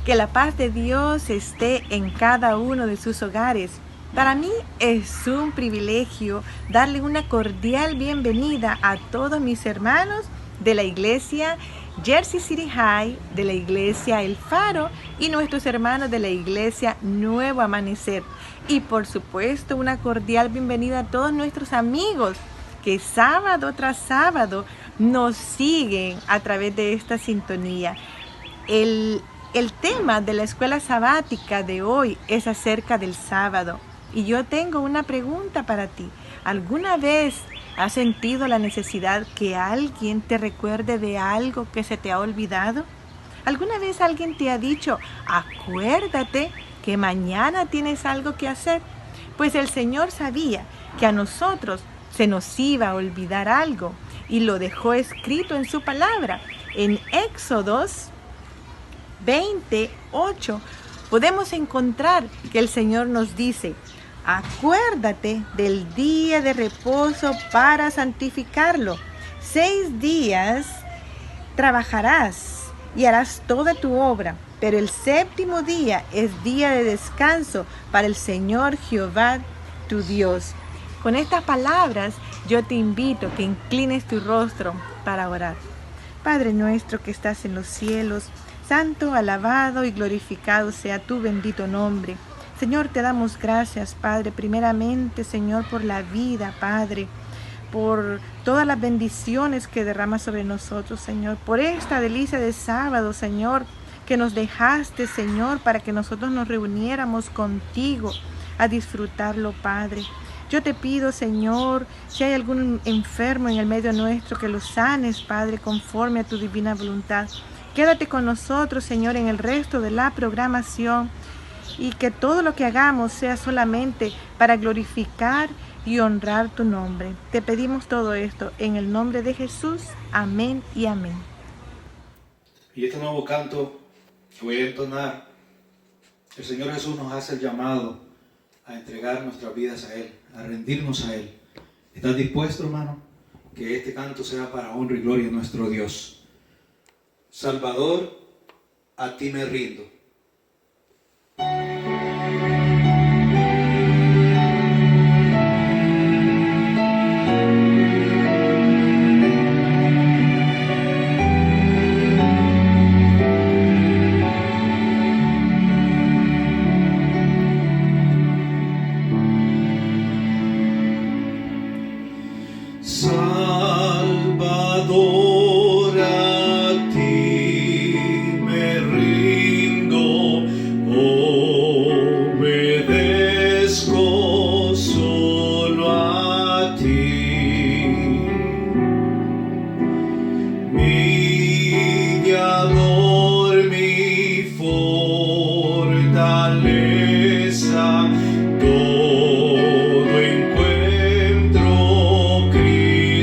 Que la paz de Dios esté en cada uno de sus hogares. Para mí es un privilegio darle una cordial bienvenida a todos mis hermanos de la iglesia Jersey City High, de la iglesia El Faro y nuestros hermanos de la iglesia Nuevo Amanecer. Y por supuesto una cordial bienvenida a todos nuestros amigos que sábado tras sábado nos siguen a través de esta sintonía. El tema de la escuela sabática de hoy es acerca del sábado. Y yo tengo una pregunta para ti. ¿Alguna vez has sentido la necesidad que alguien te recuerde de algo que se te ha olvidado? ¿Alguna vez alguien te ha dicho, acuérdate que mañana tienes algo que hacer? Pues el Señor sabía que a nosotros se nos iba a olvidar algo y lo dejó escrito en su palabra. En Éxodos 28 podemos encontrar que el Señor nos dice, acuérdate del día de reposo para santificarlo. 6 días trabajarás y harás toda tu obra, pero el 7º día es día de descanso para el Señor Jehová tu Dios. Con estas palabras yo te invito a que inclines tu rostro para orar. Padre nuestro que estás en los cielos, santo, alabado y glorificado sea tu bendito nombre. Señor, te damos gracias, Padre, primeramente, Señor, por la vida, Padre, por todas las bendiciones que derramas sobre nosotros, Señor, por esta delicia de sábado, Señor, que nos dejaste, Señor, para que nosotros nos reuniéramos contigo a disfrutarlo, Padre. Yo te pido, Señor, si hay algún enfermo en el medio nuestro, que lo sanes, Padre, conforme a tu divina voluntad. Quédate con nosotros, Señor, en el resto de la programación y que todo lo que hagamos sea solamente para glorificar y honrar tu nombre. Te pedimos todo esto en el nombre de Jesús. Amén y amén. Y este nuevo canto que voy a entonar, el Señor Jesús nos hace el llamado a entregar nuestras vidas a Él, a rendirnos a Él. ¿Estás dispuesto, hermano? Que este canto sea para honra y gloria de nuestro Dios. Salvador, a ti me rindo. Salvador, a ti me rindo, obedezco solo a ti. Mi guiador, mi fortaleza, todo encuentro Cristo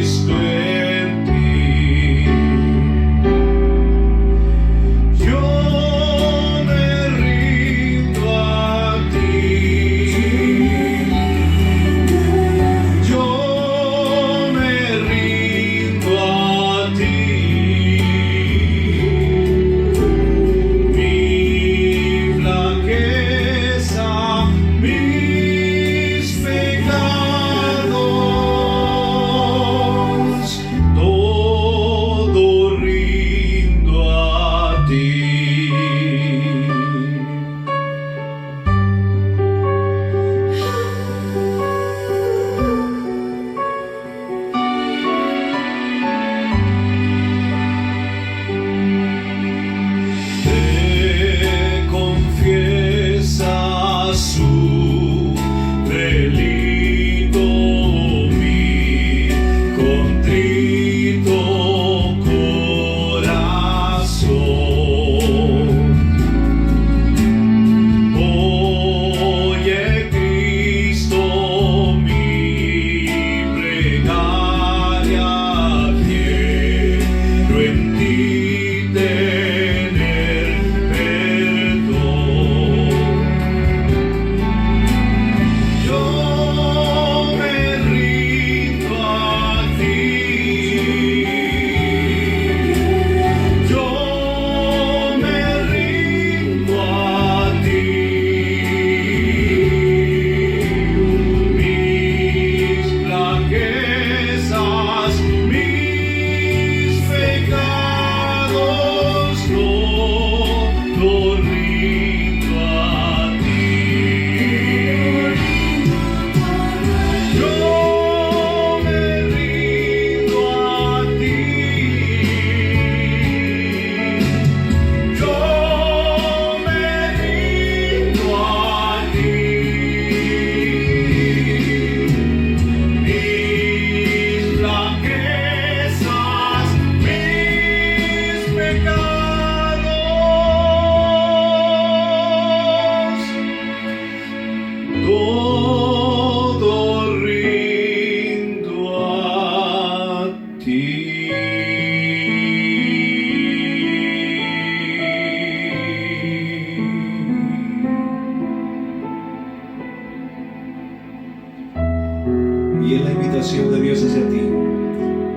Y es la invitación de Dios hacia ti,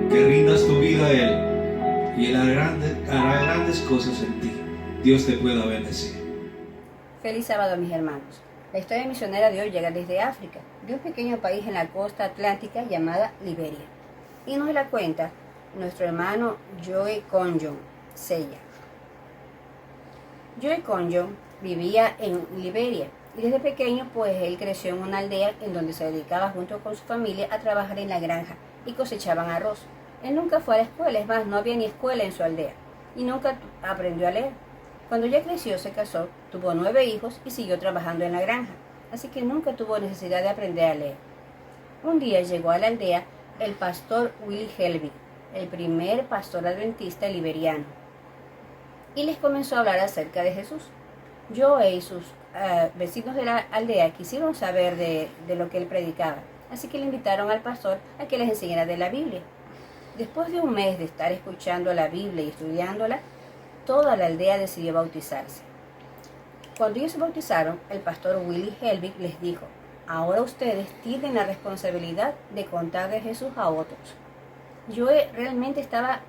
que rindas tu vida a Él y Él hará grandes cosas en ti. Dios te pueda bendecir. Feliz sábado, mis hermanos. La historia misionera de hoy llega desde África, de un pequeño país en la costa atlántica llamada Liberia. Y nos la cuenta nuestro hermano Joe Conjon Sella. Joe Conjon vivía en Liberia y desde pequeño pues él creció en una aldea en donde se dedicaba junto con su familia a trabajar en la granja y cosechaban arroz. Él nunca fue a la escuela, es más, no había ni escuela en su aldea y nunca aprendió a leer. Cuando ya creció se casó, tuvo 9 hijos y siguió trabajando en la granja, así que nunca tuvo necesidad de aprender a leer. Un día llegó a la aldea el pastor Willie Helbig, el primer pastor adventista liberiano, y les comenzó a hablar acerca de Jesús. Joe y sus vecinos de la aldea quisieron saber de lo que él predicaba, así que le invitaron al pastor a que les enseñara de la Biblia. Después de un mes de estar escuchando la Biblia y estudiándola, toda la aldea decidió bautizarse. Cuando ellos se bautizaron, el pastor Willie Helbig les dijo: ahora ustedes tienen la responsabilidad de contar de Jesús a otros. Joe realmente estaba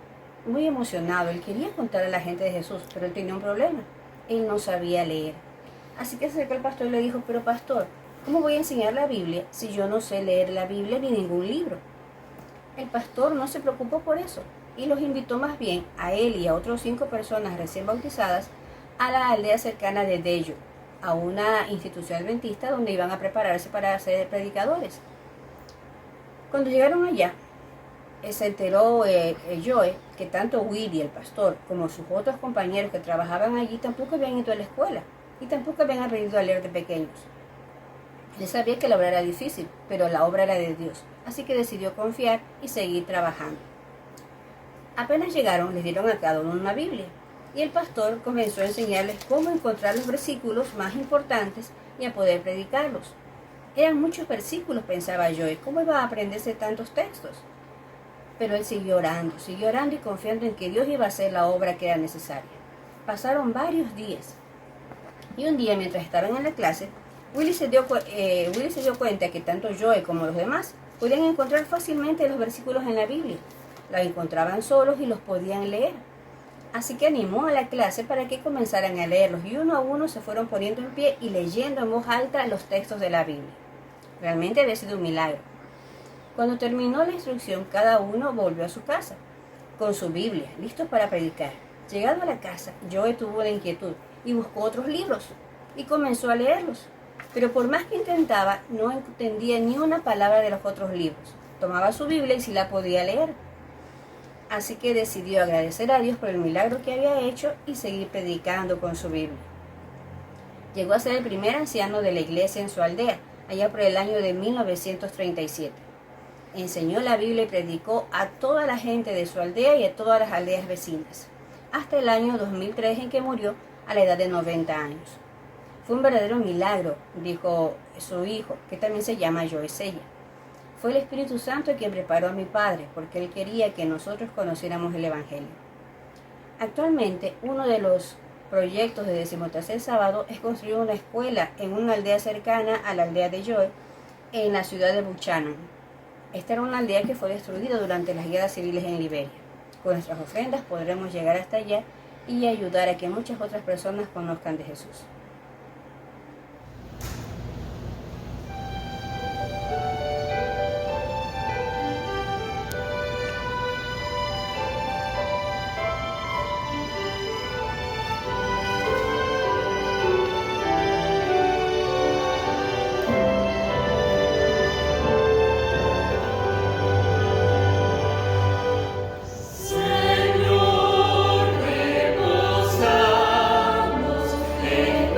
muy emocionado, él quería contar a la gente de Jesús, pero él tenía un problema, él no sabía leer. Así que se acercó al pastor y le dijo: pero pastor, ¿cómo voy a enseñar la Biblia si yo no sé leer la Biblia ni ningún libro? El pastor no se preocupó por eso y los invitó más bien a él y a otros 5 personas recién bautizadas a la aldea cercana de Deyo, a una institución adventista donde iban a prepararse para ser predicadores. Cuando llegaron allá, se enteró Joe que tanto Willie, el pastor, como sus otros compañeros que trabajaban allí tampoco habían ido a la escuela y tampoco habían aprendido a leer de pequeños. Él sabía que la obra era difícil, pero la obra era de Dios, así que decidió confiar y seguir trabajando. Apenas llegaron, les dieron a cada uno una Biblia, y el pastor comenzó a enseñarles cómo encontrar los versículos más importantes y a poder predicarlos. Eran muchos versículos, pensaba Joe, ¿cómo iba a aprenderse tantos textos? Pero él siguió orando y confiando en que Dios iba a hacer la obra que era necesaria. Pasaron varios días, y un día mientras estaban en la clase, Willie se dio cuenta que tanto Joe como los demás podían encontrar fácilmente los versículos en la Biblia. Los encontraban solos y los podían leer. Así que animó a la clase para que comenzaran a leerlos y uno a uno se fueron poniendo en pie y leyendo en voz alta los textos de la Biblia. Realmente había sido un milagro. Cuando terminó la instrucción, cada uno volvió a su casa con su Biblia, listos para predicar. Llegado a la casa, Joe tuvo la inquietud y buscó otros libros y comenzó a leerlos. Pero por más que intentaba, no entendía ni una palabra de los otros libros. Tomaba su Biblia y sí la podía leer. Así que decidió agradecer a Dios por el milagro que había hecho y seguir predicando con su Biblia. Llegó a ser el primer anciano de la iglesia en su aldea, allá por el año de 1937. Enseñó la Biblia y predicó a toda la gente de su aldea y a todas las aldeas vecinas, hasta el año 2003 en que murió a la edad de 90 años. Fue un verdadero milagro, dijo su hijo, que también se llama Joe Sella. Fue el Espíritu Santo quien preparó a mi padre, porque él quería que nosotros conociéramos el Evangelio. Actualmente, uno de los proyectos de 13º sábado es construir una escuela en una aldea cercana a la aldea de Joe, en la ciudad de Buchanan. Esta era una aldea que fue destruida durante las guerras civiles en Liberia. Con nuestras ofrendas podremos llegar hasta allá y ayudar a que muchas otras personas conozcan de Jesús. Señor, reposamos en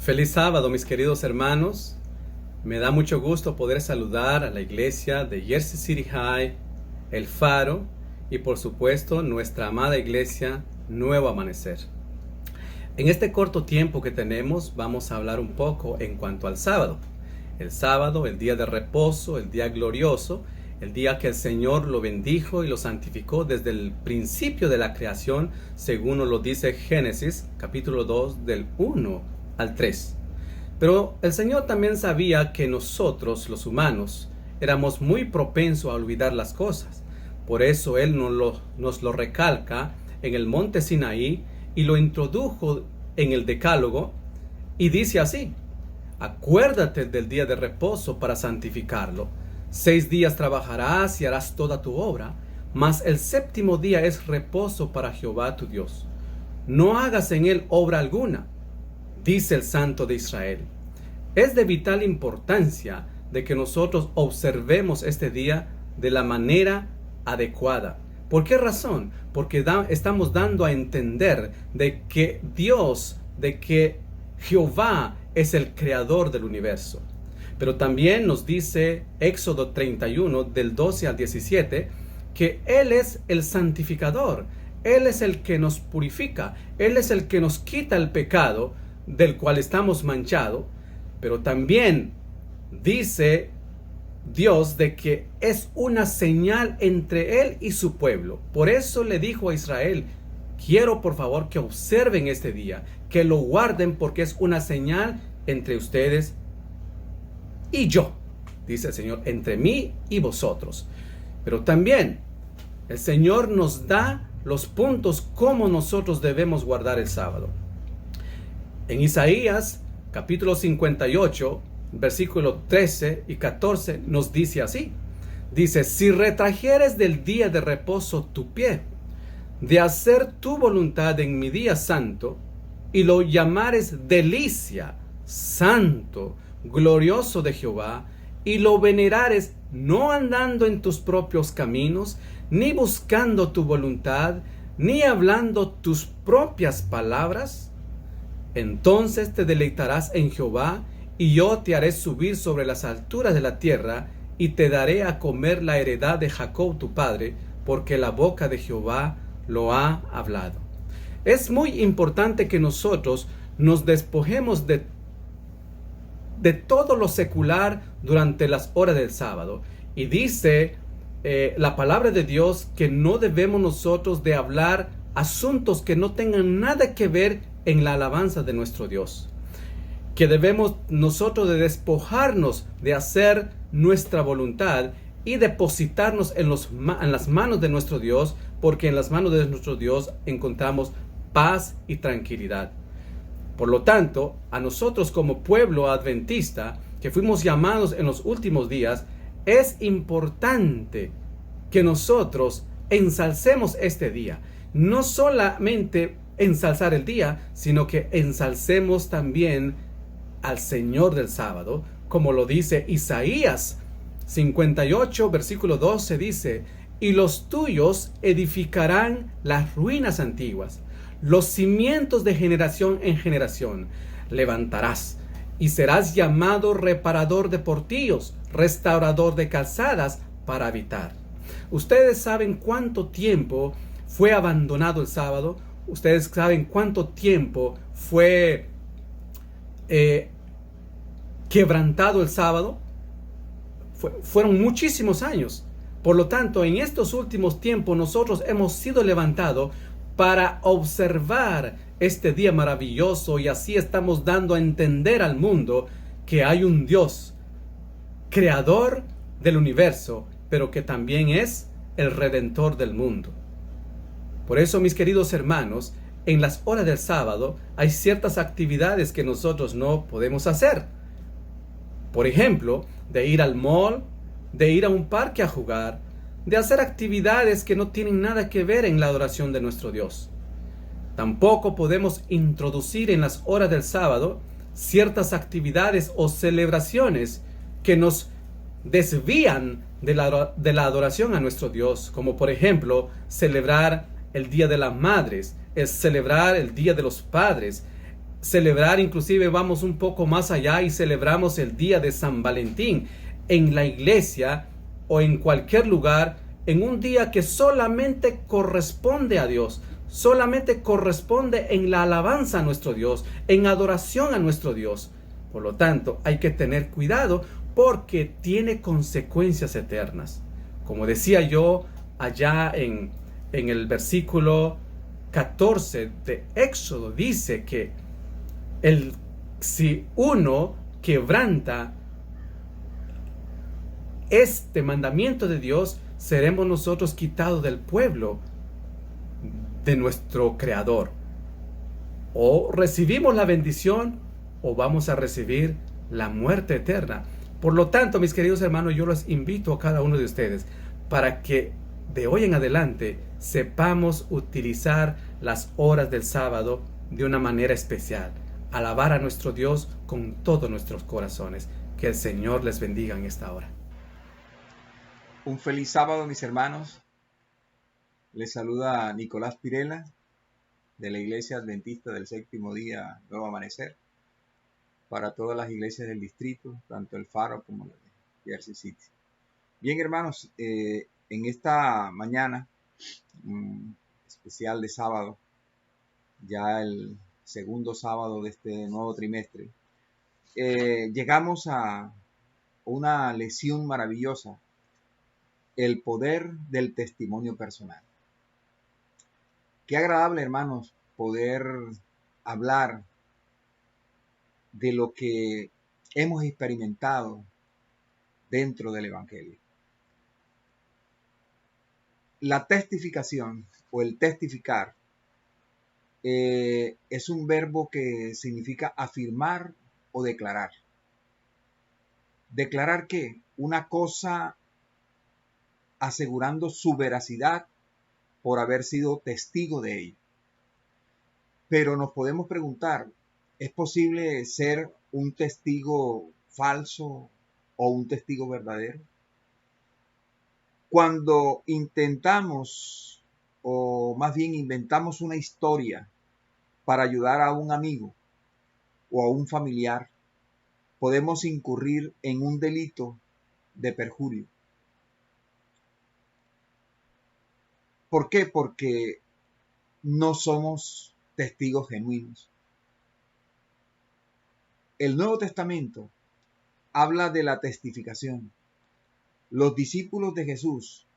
Feliz sábado, mis queridos hermanos. Me da mucho gusto poder saludar a la iglesia de Jersey City High, El Faro y por supuesto nuestra amada iglesia Nuevo Amanecer. En este corto tiempo que tenemos vamos a hablar un poco en cuanto al sábado. El sábado, el día de reposo, el día glorioso, el día que el Señor lo bendijo y lo santificó desde el principio de la creación, según nos lo dice Génesis, capítulo 2, del 1 al 3. Pero el Señor también sabía que nosotros, los humanos, éramos muy propensos a olvidar las cosas. Por eso Él nos lo recalca en el monte Sinaí y lo introdujo en el Decálogo y dice así: acuérdate del día de reposo para santificarlo. 6 días trabajarás y harás toda tu obra, mas el séptimo día es reposo para Jehová tu Dios. No hagas en él obra alguna, dice el Santo de Israel. Es de vital importancia de que nosotros observemos este día de la manera adecuada. ¿Por qué razón? Porque estamos dando a entender de que Dios, de que Jehová es el creador del universo. Pero también nos dice Éxodo 31 del 12 al 17 que Él es el santificador. Él es el que nos purifica. Él es el que nos quita el pecado del cual estamos manchados. Pero también dice Dios de que es una señal entre Él y su pueblo. Por eso le dijo a Israel: quiero por favor que observen este día, que lo guarden, porque es una señal entre ustedes y yo, dice el Señor, entre mí y vosotros. Pero también el Señor nos da los puntos cómo nosotros debemos guardar el sábado. En Isaías capítulo 58, versículo 13 y 14 nos dice así. Dice: si retrajeres del día de reposo tu pie, de hacer tu voluntad en mi día santo, y lo llamares delicia, santo, glorioso de Jehová, y lo venerares no andando en tus propios caminos, ni buscando tu voluntad, ni hablando tus propias palabras, entonces te deleitarás en Jehová, y yo te haré subir sobre las alturas de la tierra, y te daré a comer la heredad de Jacob tu padre, porque la boca de Jehová lo ha hablado. Es muy importante que nosotros nos despojemos de todo lo secular durante las horas del sábado. Y dice la palabra de Dios que no debemos nosotros de hablar asuntos que no tengan nada que ver en la alabanza de nuestro Dios. Que debemos nosotros de despojarnos de hacer nuestra voluntad y depositarnos en las manos de nuestro Dios, porque en las manos de nuestro Dios encontramos paz y tranquilidad. Por lo tanto, a nosotros como pueblo adventista, que fuimos llamados en los últimos días, es importante que nosotros ensalcemos este día. No solamente ensalzar el día, sino que ensalcemos también al Señor del sábado, como lo dice Isaías 58, versículo 12, dice: y los tuyos edificarán las ruinas antiguas, los cimientos de generación en generación levantarás, y serás llamado reparador de portillos, restaurador de calzadas para habitar. Ustedes saben cuánto tiempo fue abandonado el sábado. Ustedes saben cuánto tiempo fue quebrantado el sábado. Fueron muchísimos años. Por lo tanto, en estos últimos tiempos nosotros hemos sido levantados para observar este día maravilloso, y así estamos dando a entender al mundo que hay un Dios, creador del universo, pero que también es el redentor del mundo. Por eso, mis queridos hermanos, en las horas del sábado hay ciertas actividades que nosotros no podemos hacer. Por ejemplo, de ir al mall, de ir a un parque a jugar, de hacer actividades que no tienen nada que ver en la adoración de nuestro Dios. Tampoco podemos introducir en las horas del sábado ciertas actividades o celebraciones que nos desvían de la adoración a nuestro Dios, como por ejemplo celebrar el Día de las Madres, es celebrar el Día de los Padres, celebrar, inclusive vamos un poco más allá y celebramos el día de San Valentín en la iglesia o en cualquier lugar, en un día que solamente corresponde a Dios, solamente corresponde en la alabanza a nuestro Dios, en adoración a nuestro Dios. Por lo tanto, hay que tener cuidado porque tiene consecuencias eternas. Como decía yo allá en el versículo 14 de Éxodo, dice que si uno quebranta este mandamiento de Dios, seremos nosotros quitados del pueblo de nuestro Creador. O recibimos la bendición o vamos a recibir la muerte eterna. Por lo tanto, mis queridos hermanos, yo los invito a cada uno de ustedes para que de hoy en adelante sepamos utilizar las horas del sábado de una manera especial. Alabar a nuestro Dios con todos nuestros corazones. Que el Señor les bendiga en esta hora. Un feliz sábado, mis hermanos. Les saluda Nicolás Pirela, de la Iglesia Adventista del Séptimo Día Nuevo Amanecer, para todas las iglesias del distrito, tanto el Faro como la de Jersey City. Bien, hermanos, en esta mañana especial de sábado, ya el segundo sábado de este nuevo trimestre, llegamos a una lección maravillosa: el poder del testimonio personal. Qué agradable, hermanos, poder hablar de lo que hemos experimentado dentro del Evangelio. La testificación o el testificar es un verbo que significa afirmar o declarar. ¿Declarar qué? Una cosa asegurando su veracidad por haber sido testigo de ello. Pero nos podemos preguntar, ¿es posible ser un testigo falso o un testigo verdadero? Cuando intentamos, o más bien inventamos una historia para ayudar a un amigo o a un familiar, podemos incurrir en un delito de perjurio. ¿Por qué? Porque no somos testigos genuinos. El Nuevo Testamento habla de la testificación. Los discípulos de Jesús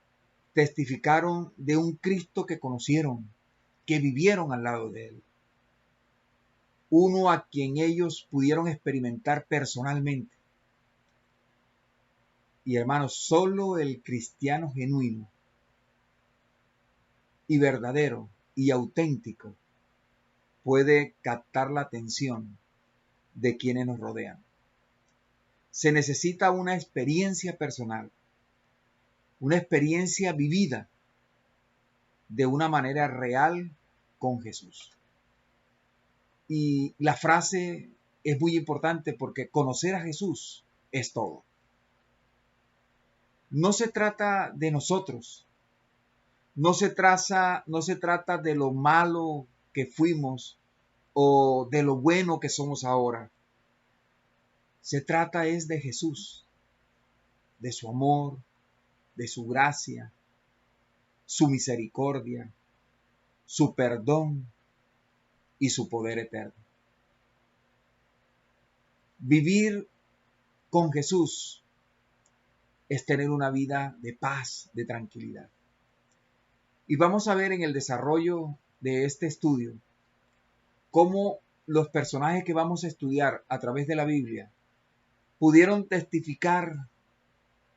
testificaron de un Cristo que conocieron, que vivieron al lado de él. Uno a quien ellos pudieron experimentar personalmente. Y hermanos, solo el cristiano genuino y verdadero y auténtico puede captar la atención de quienes nos rodean. Se necesita una experiencia personal, una experiencia vivida de una manera real con Jesús. Y la frase es muy importante porque conocer a Jesús es todo. No se trata de nosotros. No se trata de lo malo que fuimos o de lo bueno que somos ahora. Se trata es de Jesús, de su amor, de su gracia, su misericordia, su perdón y su poder eterno. Vivir con Jesús es tener una vida de paz, de tranquilidad. Y vamos a ver en el desarrollo de este estudio cómo los personajes que vamos a estudiar a través de la Biblia pudieron testificar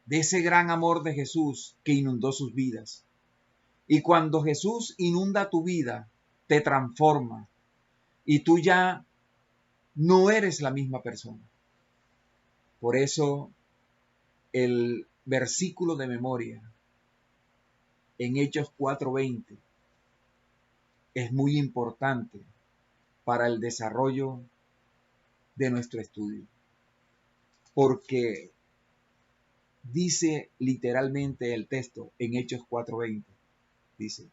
de ese gran amor de Jesús que inundó sus vidas. Y cuando Jesús inunda tu vida, te transforma y tú ya no eres la misma persona. Por eso el versículo de memoria en Hechos 4:20 es muy importante para el desarrollo de nuestro estudio. Porque dice literalmente el texto en Hechos 4:20, dice: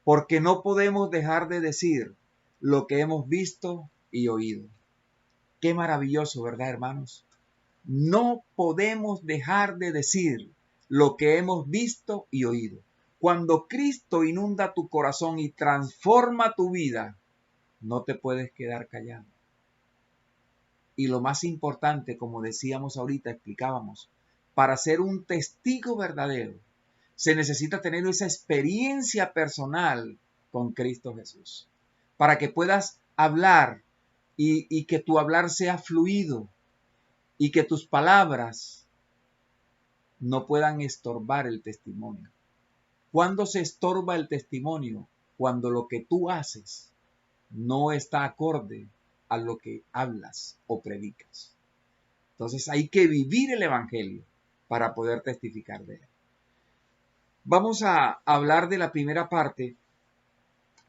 porque no podemos dejar de decir lo que hemos visto y oído. Qué maravilloso, ¿verdad, hermanos? No podemos dejar de decir lo que hemos visto y oído. Cuando Cristo inunda tu corazón y transforma tu vida, no te puedes quedar callado. Y lo más importante, como decíamos ahorita, explicábamos, para ser un testigo verdadero, se necesita tener esa experiencia personal con Cristo Jesús, para que puedas hablar y que tu hablar sea fluido y que tus palabras no puedan estorbar el testimonio. ¿Cuándo se estorba el testimonio? Cuando lo que tú haces no está acorde a lo que hablas o predicas. Entonces hay que vivir el Evangelio para poder testificar de él. Vamos a hablar de la primera parte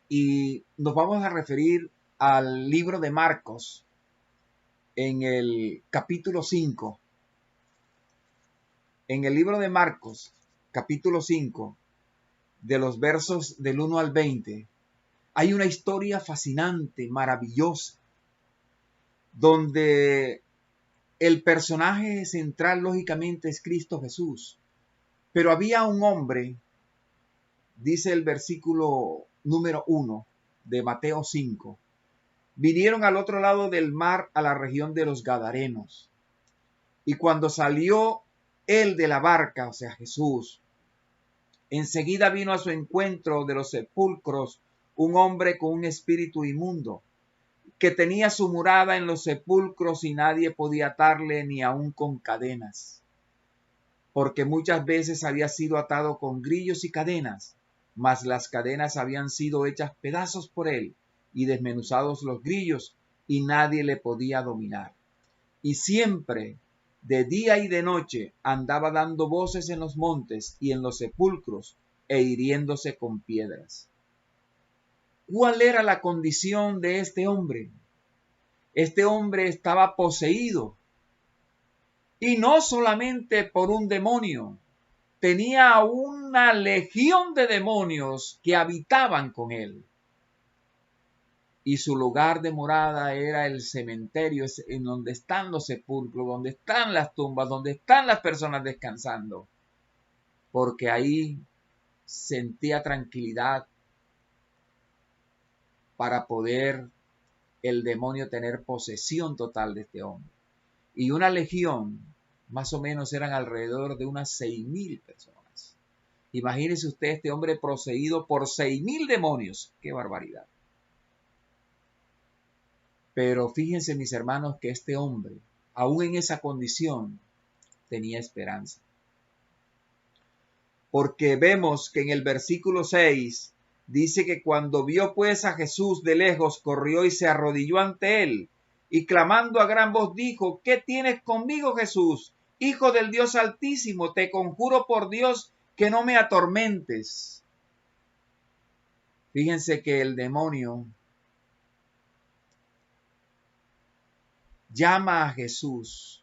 y nos vamos a referir al libro de Marcos en el capítulo 5. En el libro de Marcos, capítulo 5, de los versos del 1 al 20, hay una historia fascinante, maravillosa, donde el personaje central, lógicamente, es Cristo Jesús. Pero había un hombre, dice el versículo número 1 de Mateo 5, vinieron al otro lado del mar a la región de los Gadarenos. Y cuando salió él de la barca, o sea, Jesús, enseguida vino a su encuentro de los sepulcros un hombre con un espíritu inmundo, que tenía su morada en los sepulcros y nadie podía atarle ni aun con cadenas, porque muchas veces había sido atado con grillos y cadenas, mas las cadenas habían sido hechas pedazos por él y desmenuzados los grillos, y nadie le podía dominar. Y siempre, de día y de noche, andaba dando voces en los montes y en los sepulcros, e hiriéndose con piedras. ¿Cuál era la condición de este hombre? Este hombre estaba poseído, y no solamente por un demonio, tenía una legión de demonios que habitaban con él. Y su lugar de morada era el cementerio, en donde están los sepulcros, donde están las tumbas, donde están las personas descansando, porque ahí sentía tranquilidad para poder el demonio tener posesión total de este hombre. Y una legión, más o menos eran alrededor de unas 6,000 personas. Imagínese usted este hombre poseído por 6,000 demonios. ¡Qué barbaridad! Pero fíjense, mis hermanos, que este hombre, aún en esa condición, tenía esperanza. Porque vemos que en el versículo 6 dice que cuando vio pues a Jesús de lejos, corrió y se arrodilló ante él, y clamando a gran voz dijo: ¿Qué tienes conmigo, Jesús, Hijo del Dios Altísimo? Te conjuro por Dios que no me atormentes. Fíjense que el demonio llama a Jesús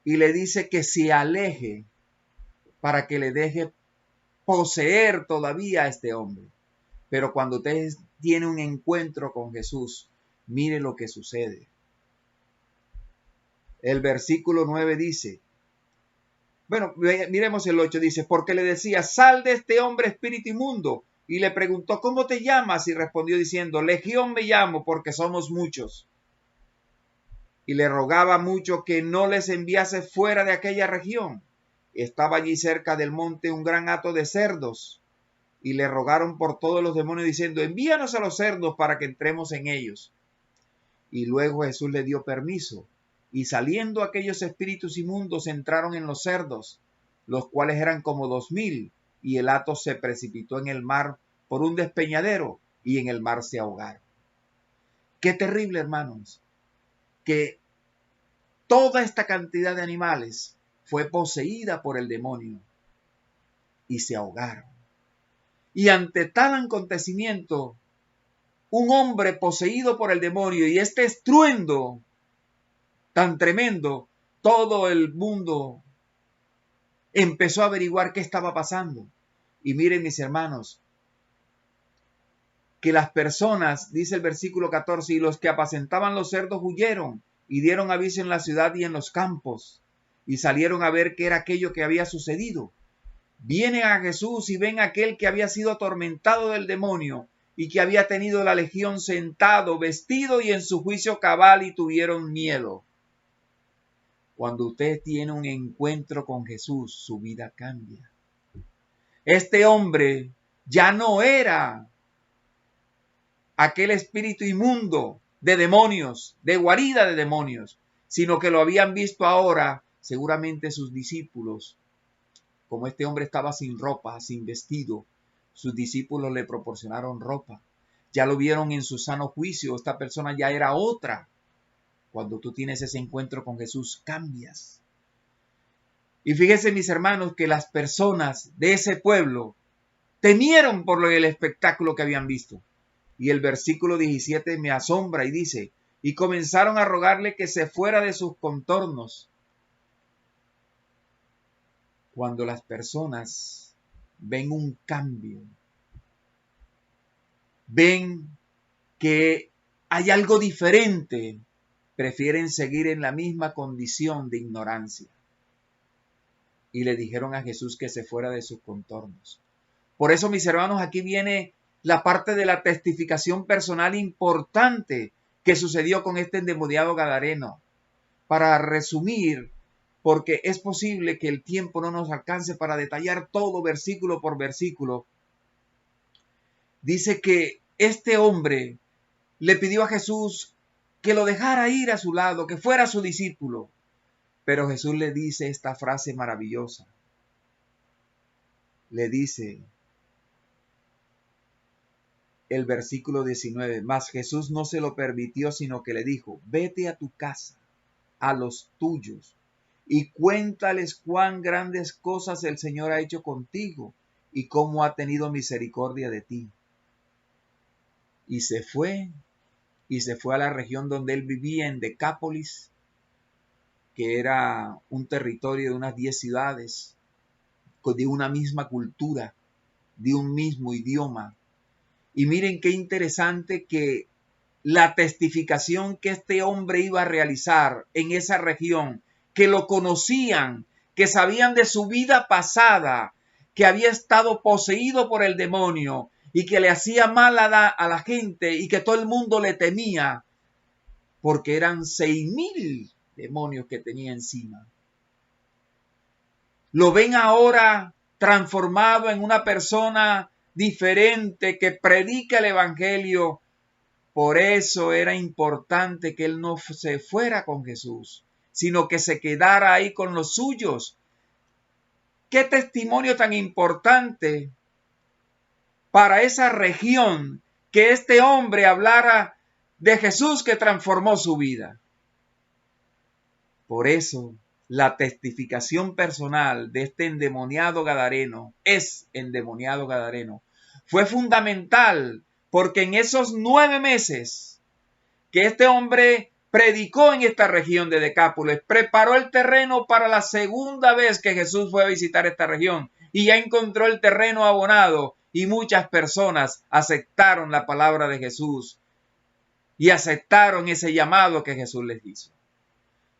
y le dice que se aleje para que le deje poseer todavía a este hombre. Pero cuando usted tiene un encuentro con Jesús, mire lo que sucede. El versículo 9 dice, bueno, miremos el 8, dice, porque le decía: sal de este hombre, espíritu inmundo. Y le preguntó: ¿cómo te llamas? Y respondió diciendo: Legión me llamo, porque somos muchos. Y le rogaba mucho que no les enviase fuera de aquella región. Estaba allí cerca del monte un gran hato de cerdos, y le rogaron por todos los demonios diciendo: envíanos a los cerdos para que entremos en ellos. Y luego Jesús le dio permiso, y saliendo aquellos espíritus inmundos entraron en los cerdos, los cuales eran como 2,000, y el hato se precipitó en el mar por un despeñadero, y en el mar se ahogaron. Qué terrible, hermanos, que toda esta cantidad de animales fue poseída por el demonio y se ahogaron. Y ante tal acontecimiento, un hombre poseído por el demonio y este estruendo tan tremendo, todo el mundo empezó a averiguar qué estaba pasando. Y miren, mis hermanos, que las personas, dice el versículo 14, y los que apacentaban los cerdos huyeron y dieron aviso en la ciudad y en los campos, y salieron a ver qué era aquello que había sucedido. Vienen a Jesús y ven a aquel que había sido atormentado del demonio y que había tenido la legión sentado, vestido y en su juicio cabal, y tuvieron miedo. Cuando usted tiene un encuentro con Jesús, su vida cambia. Este hombre ya no era aquel espíritu inmundo de demonios, de guarida de demonios, sino que lo habían visto ahora, seguramente sus discípulos. Como este hombre estaba sin ropa, sin vestido, sus discípulos le proporcionaron ropa. Ya lo vieron en su sano juicio, esta persona ya era otra. Cuando tú tienes ese encuentro con Jesús, cambias. Y fíjense, mis hermanos, que las personas de ese pueblo temieron por el espectáculo que habían visto. Y el versículo 17 me asombra y dice, y comenzaron a rogarle que se fuera de sus contornos. Cuando las personas ven un cambio, ven que hay algo diferente, prefieren seguir en la misma condición de ignorancia. Y le dijeron a Jesús que se fuera de sus contornos. Por eso, mis hermanos, aquí viene la parte de la testificación personal importante que sucedió con este endemoniado gadareno. Para resumir, porque es posible que el tiempo no nos alcance para detallar todo versículo por versículo, dice que este hombre le pidió a Jesús que lo dejara ir a su lado, que fuera su discípulo. Pero Jesús le dice esta frase maravillosa. Le dice el versículo 19, mas Jesús no se lo permitió, sino que le dijo, vete a tu casa, a los tuyos, y cuéntales cuán grandes cosas el Señor ha hecho contigo y cómo ha tenido misericordia de ti. Y se fue a la región donde él vivía, en Decápolis, que era un territorio de unas 10 ciudades, de una misma cultura, de un mismo idioma. Y miren qué interesante que la testificación que este hombre iba a realizar en esa región, que lo conocían, que sabían de su vida pasada, que había estado poseído por el demonio y que le hacía mal a la gente y que todo el mundo le temía, porque eran 6,000 demonios que tenía encima. Lo ven ahora transformado en una persona diferente que predica el evangelio. Por eso era importante que él no se fuera con Jesús, sino que se quedara ahí con los suyos. Qué testimonio tan importante para esa región, que este hombre hablara de Jesús que transformó su vida. Por eso, la testificación personal de este endemoniado gadareno, fue fundamental, porque en esos 9 meses que este hombre predicó en esta región de Decápolis, preparó el terreno para la segunda vez que Jesús fue a visitar esta región, y ya encontró el terreno abonado, y muchas personas aceptaron la palabra de Jesús y aceptaron ese llamado que Jesús les hizo.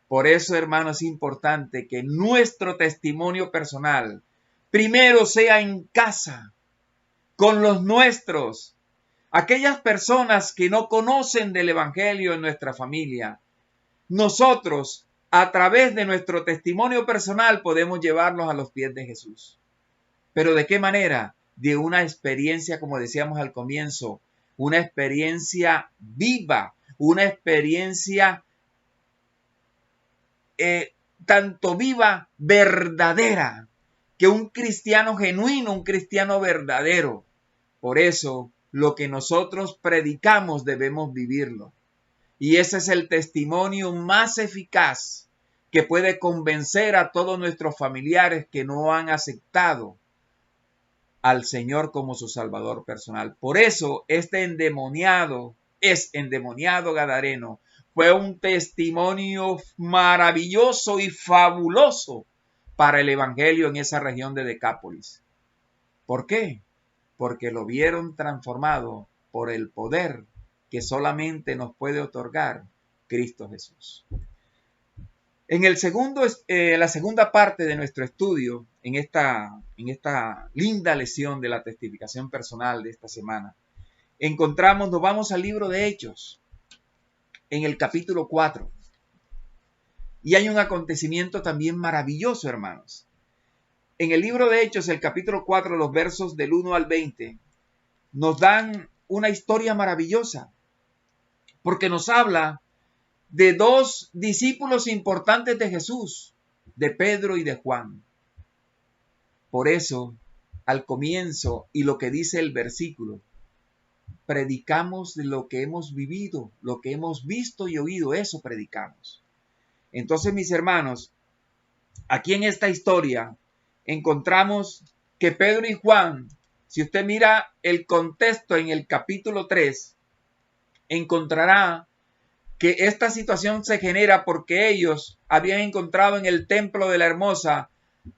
Por eso, hermanos, es importante que nuestro testimonio personal primero sea en casa, con los nuestros, aquellas personas que no conocen del evangelio en nuestra familia. Nosotros, a través de nuestro testimonio personal, podemos llevarlos a los pies de Jesús. ¿Pero de qué manera? De una experiencia, como decíamos al comienzo, una experiencia viva, una experiencia tanto viva, verdadera, que un cristiano genuino, un cristiano verdadero. Por eso, lo que nosotros predicamos debemos vivirlo. Y ese es el testimonio más eficaz que puede convencer a todos nuestros familiares que no han aceptado al Señor como su Salvador personal. Por eso, este endemoniado gadareno, fue un testimonio maravilloso y fabuloso para el evangelio en esa región de Decápolis. ¿Por qué? Porque lo vieron transformado por el poder que solamente nos puede otorgar Cristo Jesús. En la segunda parte de nuestro estudio, en esta linda lección de la testificación personal de esta semana, nos vamos al libro de Hechos, en el capítulo 4. Y hay un acontecimiento también maravilloso, hermanos. En el libro de Hechos, el capítulo 4, los versos del 1 al 20, nos dan una historia maravillosa, porque nos habla de dos discípulos importantes de Jesús, de Pedro y de Juan. Por eso, al comienzo y lo que dice el versículo, predicamos de lo que hemos vivido, lo que hemos visto y oído, eso predicamos. Entonces, mis hermanos, aquí en esta historia encontramos que Pedro y Juan, si usted mira el contexto en el capítulo 3, encontrará que esta situación se genera porque ellos habían encontrado en el templo de la Hermosa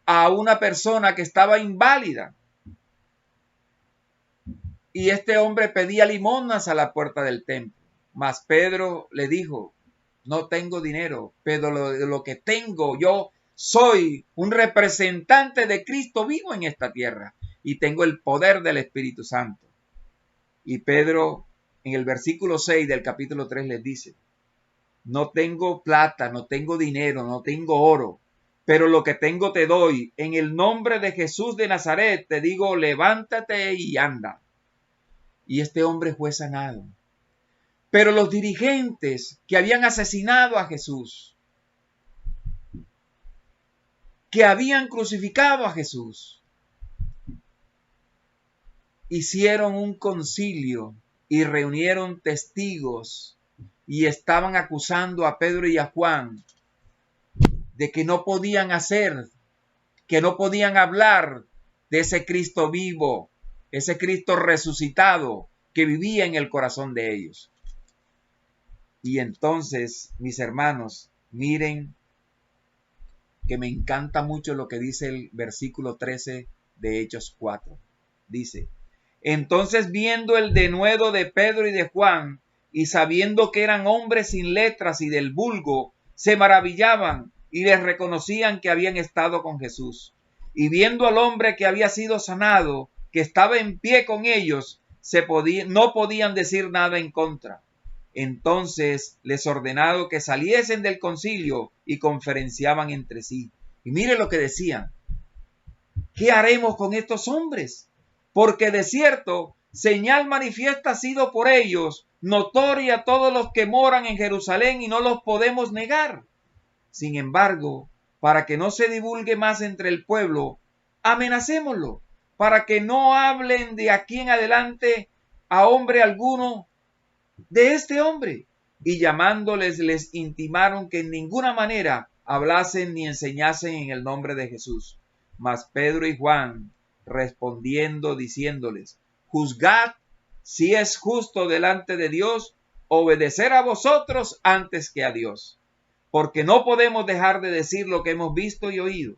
a una persona que estaba inválida. Y este hombre pedía limosnas a la puerta del templo. Mas Pedro le dijo, no tengo dinero, pero lo que tengo, yo soy un representante de Cristo vivo en esta tierra y tengo el poder del Espíritu Santo. Y Pedro, en el versículo 6 del capítulo 3, les dice, no tengo plata, no tengo dinero, no tengo oro, pero lo que tengo te doy. En el nombre de Jesús de Nazaret te digo, levántate y anda. Y este hombre fue sanado. Pero los dirigentes que habían asesinado a Jesús, que habían crucificado a Jesús, hicieron un concilio y reunieron testigos y estaban acusando a Pedro y a Juan de que no podían hacer, que no podían hablar de ese Cristo vivo, ese Cristo resucitado que vivía en el corazón de ellos. Y entonces, mis hermanos, miren que me encanta mucho lo que dice el versículo 13 de Hechos 4. Dice, entonces viendo el denuedo de Pedro y de Juan, y sabiendo que eran hombres sin letras y del vulgo, se maravillaban y les reconocían que habían estado con Jesús. Y viendo al hombre que había sido sanado, que estaba en pie con ellos, no podían decir nada en contra. Entonces les ordenaron que saliesen del concilio y conferenciaban entre sí. Y mire lo que decían. ¿Qué haremos con estos hombres? Porque de cierto, señal manifiesta ha sido por ellos, notoria a todos los que moran en Jerusalén y no los podemos negar. Sin embargo, para que no se divulgue más entre el pueblo, amenacémoslo, para que no hablen de aquí en adelante a hombre alguno de este hombre. Y llamándoles les intimaron que en ninguna manera hablasen ni enseñasen en el nombre de Jesús. Mas Pedro y Juan respondiendo diciéndoles, juzgad si es justo delante de Dios obedecer a vosotros antes que a Dios, porque no podemos dejar de decir lo que hemos visto y oído.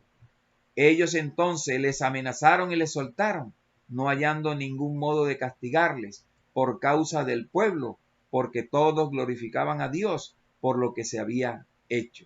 Ellos entonces les amenazaron y les soltaron, no hallando ningún modo de castigarles por causa del pueblo, porque todos glorificaban a Dios por lo que se había hecho,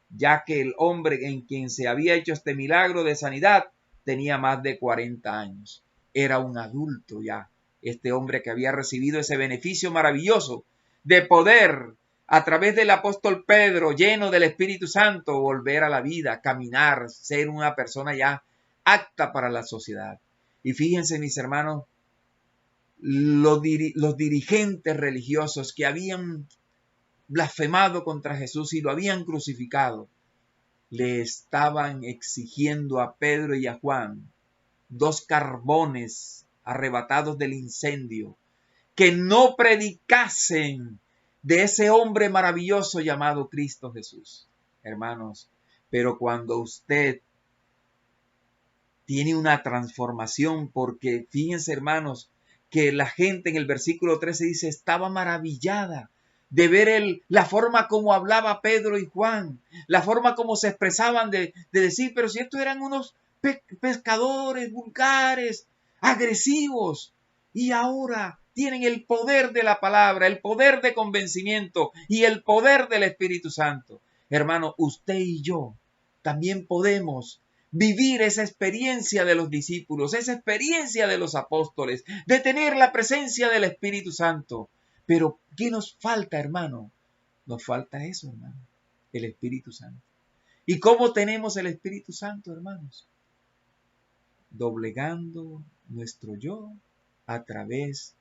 ya que el hombre en quien se había hecho este milagro de sanidad tenía más de 40 años. Era un adulto ya, este hombre que había recibido ese beneficio maravilloso de poder, a través del apóstol Pedro, lleno del Espíritu Santo, volver a la vida, caminar, ser una persona ya apta para la sociedad. Y fíjense, mis hermanos, los dirigentes religiosos que habían blasfemado contra Jesús y lo habían crucificado, le estaban exigiendo a Pedro y a Juan 2 carbones arrebatados del incendio, que no predicasen de ese hombre maravilloso llamado Cristo Jesús. Hermanos, pero cuando usted tiene una transformación, porque fíjense, hermanos, que la gente en el versículo 13 dice, estaba maravillada de ver la forma como hablaba Pedro y Juan, la forma como se expresaban de decir, pero si estos eran unos pescadores vulgares, agresivos. y ahora tienen el poder de la palabra, el poder de convencimiento y el poder del Espíritu Santo. Hermano, usted y yo también podemos vivir esa experiencia de los discípulos, esa experiencia de los apóstoles, de tener la presencia del Espíritu Santo. Pero, ¿qué nos falta, hermano? Nos falta eso, hermano, el Espíritu Santo. ¿Y cómo tenemos el Espíritu Santo, hermanos? Doblegando nuestro yo a través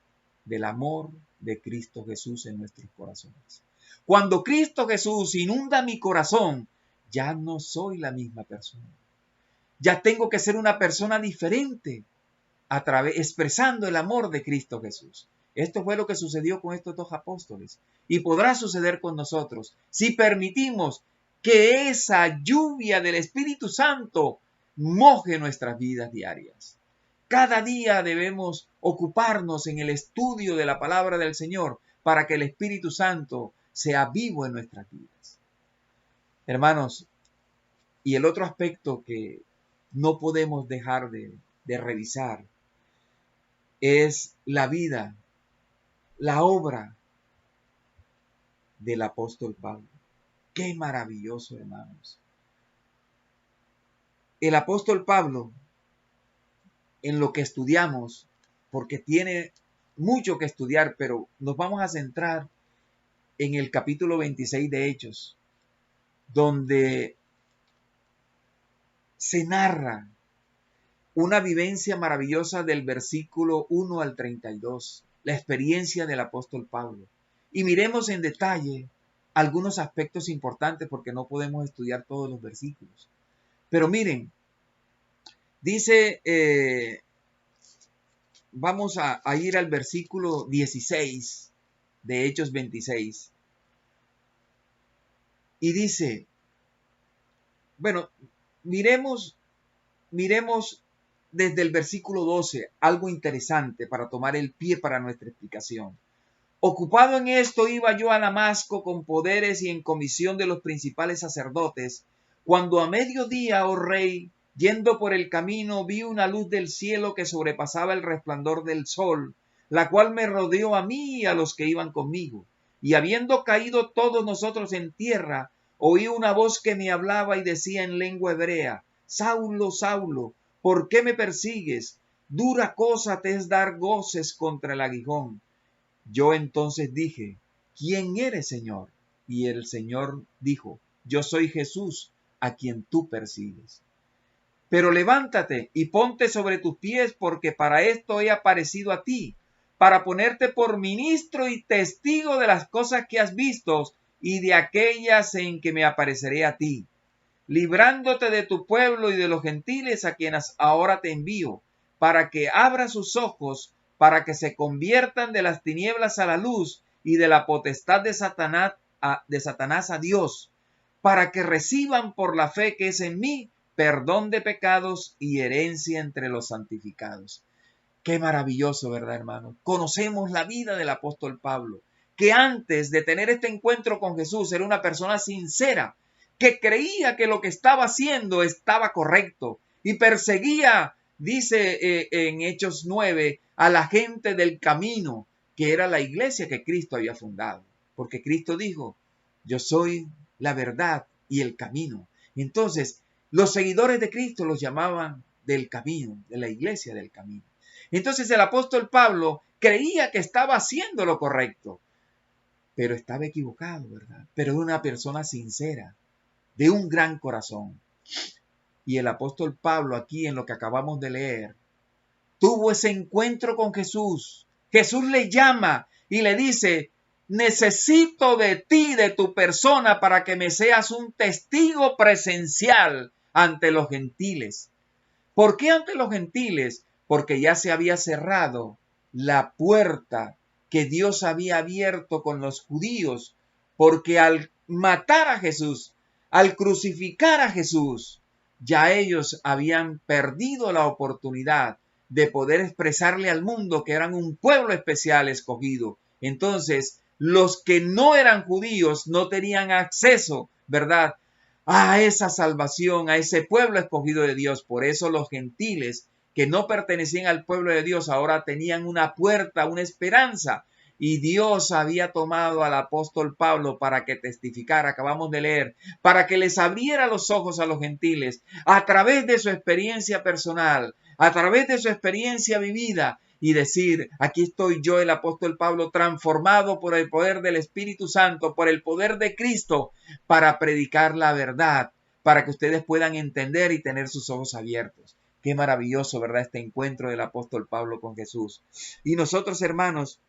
del amor de Cristo Jesús en nuestros corazones. Cuando Cristo Jesús inunda mi corazón, ya no soy la misma persona. Ya tengo que ser una persona diferente, expresando el amor de Cristo Jesús. Esto fue lo que sucedió con estos dos apóstoles y podrá suceder con nosotros si permitimos que esa lluvia del Espíritu Santo moje nuestras vidas diarias. Cada día debemos ocuparnos en el estudio de la palabra del Señor para que el Espíritu Santo sea vivo en nuestras vidas. Hermanos, y el otro aspecto que no podemos dejar de revisar es la vida, la obra del apóstol Pablo. ¡Qué maravilloso, hermanos! El apóstol Pablo, en lo que estudiamos, porque tiene mucho que estudiar, pero nos vamos a centrar en el capítulo 26 de Hechos, donde se narra una vivencia maravillosa del versículo 1 al 32, la experiencia del apóstol Pablo. Y miremos en detalle algunos aspectos importantes porque no podemos estudiar todos los versículos. Pero miren, dice, vamos a ir al versículo 16 de Hechos 26. Y dice, bueno, miremos desde el versículo 12 algo interesante para tomar el pie para nuestra explicación. Ocupado en esto, iba yo a Damasco con poderes y en comisión de los principales sacerdotes, cuando a mediodía, oh rey, yendo por el camino, vi una luz del cielo que sobrepasaba el resplandor del sol, la cual me rodeó a mí y a los que iban conmigo. Y habiendo caído todos nosotros en tierra, oí una voz que me hablaba y decía en lengua hebrea, Saulo, Saulo, ¿por qué me persigues? Dura cosa te es dar goces contra el aguijón. Yo entonces dije, ¿quién eres, Señor? Y el Señor dijo, yo soy Jesús, a quien tú persigues. Pero levántate y ponte sobre tus pies, porque para esto he aparecido a ti, para ponerte por ministro y testigo de las cosas que has visto y de aquellas en que me apareceré a ti, librándote de tu pueblo y de los gentiles a quienes ahora te envío, para que abra sus ojos, para que se conviertan de las tinieblas a la luz y de la potestad de Satanás a Dios, para que reciban por la fe que es en mí perdón de pecados y herencia entre los santificados. Qué maravilloso, ¿verdad, hermano? Conocemos la vida del apóstol Pablo, que antes de tener este encuentro con Jesús era una persona sincera, que creía que lo que estaba haciendo estaba correcto y perseguía, dice en Hechos 9, a la gente del camino, que era la iglesia que Cristo había fundado. Porque Cristo dijo, yo soy la verdad y el camino. Entonces, los seguidores de Cristo los llamaban del camino, de la iglesia del camino. Entonces el apóstol Pablo creía que estaba haciendo lo correcto, pero estaba equivocado, ¿verdad? Pero era una persona sincera, de un gran corazón. Y el apóstol Pablo, aquí en lo que acabamos de leer, tuvo ese encuentro con Jesús. Jesús le llama y le dice, necesito de ti, de tu persona, para que me seas un testigo presencial ante los gentiles. ¿Por qué ante los gentiles? Porque ya se había cerrado la puerta que Dios había abierto con los judíos, porque al matar a Jesús, al crucificar a Jesús, ya ellos habían perdido la oportunidad de poder expresarle al mundo que eran un pueblo especial escogido. Entonces, los que no eran judíos no tenían acceso, ¿verdad?, a esa salvación, a ese pueblo escogido de Dios. Por eso los gentiles que no pertenecían al pueblo de Dios, ahora tenían una puerta, una esperanza. Y Dios había tomado al apóstol Pablo para que testificara, acabamos de leer, para que les abriera los ojos a los gentiles a través de su experiencia personal, a través de su experiencia vivida, y decir, aquí estoy yo, el apóstol Pablo, transformado por el poder del Espíritu Santo, por el poder de Cristo, para predicar la verdad, para que ustedes puedan entender y tener sus ojos abiertos. Qué maravilloso, ¿verdad? Este encuentro del apóstol Pablo con Jesús. Y nosotros, hermanos,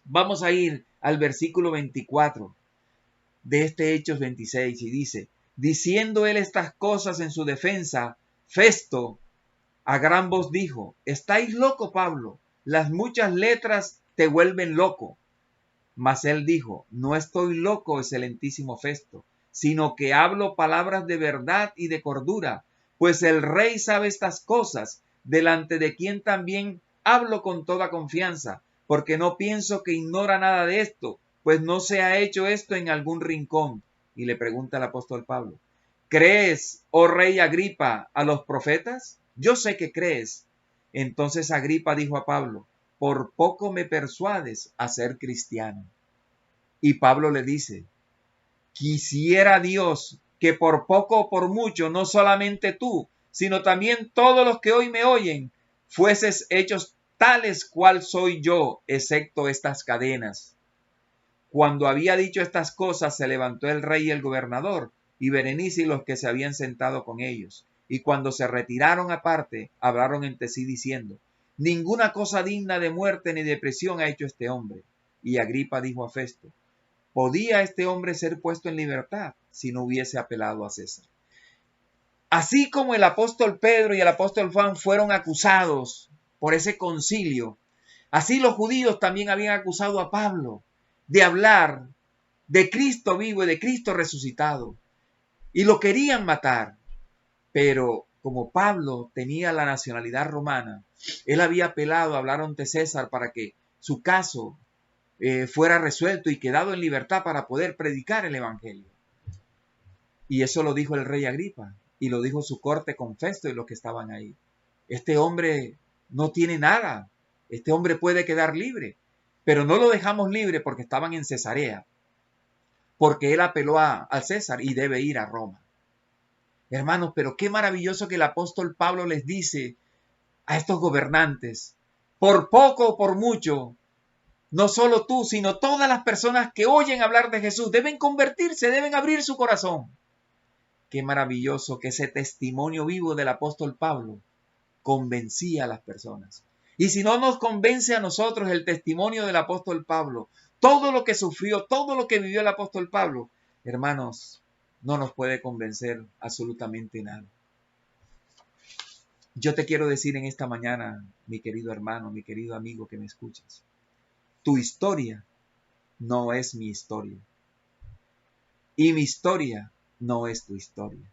vamos a ir al versículo 24 de este Hechos 26 y dice, diciendo él estas cosas en su defensa, Festo a gran voz dijo, ¿estáis loco, Pablo? Las muchas letras te vuelven loco. Mas él dijo, no estoy loco, excelentísimo Festo, sino que hablo palabras de verdad y de cordura, pues el rey sabe estas cosas, delante de quien también hablo con toda confianza, porque no pienso que ignora nada de esto, pues no se ha hecho esto en algún rincón. Y le pregunta el apóstol Pablo, ¿crees, oh rey Agripa, a los profetas? Yo sé que crees. Entonces Agripa dijo a Pablo, por poco me persuades a ser cristiano. Y Pablo le dice, quisiera Dios que por poco o por mucho, no solamente tú, sino también todos los que hoy me oyen, fueses hechos tales cual soy yo, excepto estas cadenas. Cuando había dicho estas cosas, se levantó el rey y el gobernador, y Berenice y los que se habían sentado con ellos. Y cuando se retiraron aparte, hablaron entre sí diciendo, ninguna cosa digna de muerte ni de prisión ha hecho este hombre. Y Agripa dijo a Festo, ¿podía este hombre ser puesto en libertad si no hubiese apelado a César? Así como el apóstol Pedro y el apóstol Juan fueron acusados por ese concilio, así los judíos también habían acusado a Pablo de hablar de Cristo vivo y de Cristo resucitado. Y lo querían matar. Pero como Pablo tenía la nacionalidad romana, él había apelado a hablar ante César para que su caso fuera resuelto y quedado en libertad para poder predicar el evangelio. Y eso lo dijo el rey Agripa y lo dijo su corte con Festo y los que estaban ahí. Este hombre no tiene nada, este hombre puede quedar libre, pero no lo dejamos libre porque estaban en Cesarea, porque él apeló al César y debe ir a Roma. Hermanos, pero qué maravilloso que el apóstol Pablo les dice a estos gobernantes, por poco o por mucho, no solo tú, sino todas las personas que oyen hablar de Jesús deben convertirse, deben abrir su corazón. Qué maravilloso que ese testimonio vivo del apóstol Pablo convencía a las personas. Y si no nos convence a nosotros el testimonio del apóstol Pablo, todo lo que sufrió, todo lo que vivió el apóstol Pablo, hermanos, no nos puede convencer absolutamente nada. Yo te quiero decir en esta mañana, mi querido hermano, mi querido amigo que me escuchas, tu historia no es mi historia. Y mi historia no es tu historia.